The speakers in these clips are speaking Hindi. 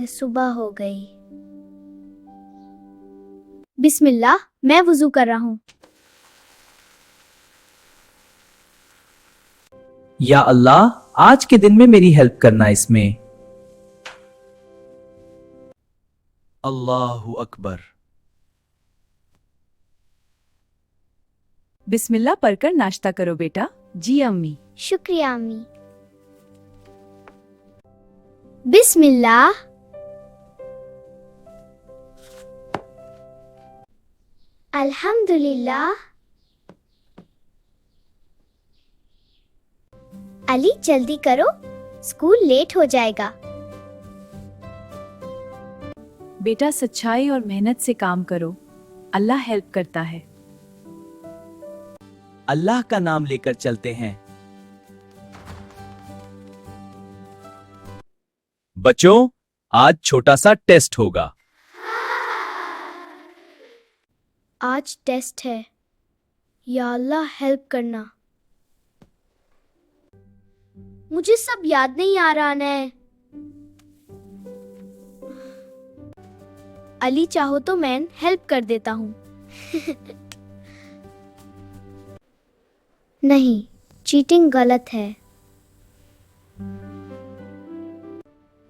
सुबह हो गई। बिस्मिल्लाह, मैं वुजू कर रहा हूँ। या अल्लाह, आज के दिन में मेरी हेल्प करना इसमें। अल्लाहु अकबर। बिस्मिल्लाह पढ़कर नाश्ता करो बेटा। जी अम्मी। शुक्रिया अम्मी। बिस्मिल्लाह। अल्हम्दुलिल्लाह। अली जल्दी करो, स्कूल लेट हो जाएगा। बेटा सच्चाई और मेहनत से काम करो, अल्लाह हेल्प करता है। अल्लाह का नाम लेकर चलते हैं। बच्चों, आज छोटा सा टेस्ट होगा। आज टेस्ट है। या अल्लाह हेल्प करना। मुझे सब याद नहीं आ रहा है। अली चाहो तो मैं हेल्प कर देता हूँ। नहीं, चीटिंग गलत है।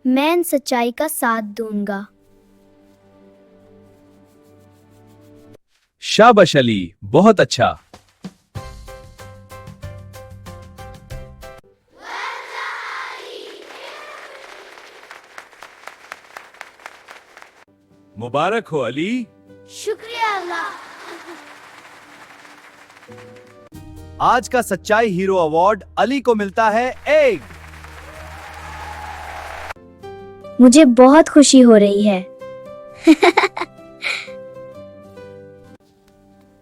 मैं सच्चाई का साथ दूंगा। शाबाश अली, बहुत अच्छा। मुबारक हो अली। शुक्रिया अल्लाह। आज का सच्चाई हीरो अवार्ड अली को मिलता है एक। मुझे बहुत खुशी हो रही है।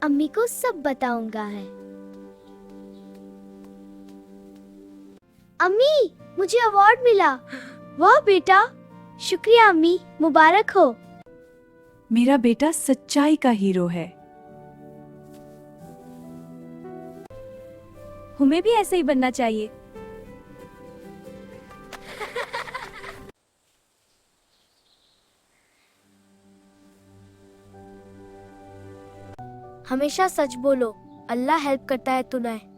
अम्मी को सब बताऊंगा है। अम्मी, मुझे अवार्ड मिला। वाह बेटा, शुक्रिया अम्मी, मुबारक हो। मेरा बेटा सच्चाई का हीरो है। हमें भी ऐसे ही बनना चाहिए। हमेशा सच बोलो, अल्लाह हेल्प करता है तुम्हें।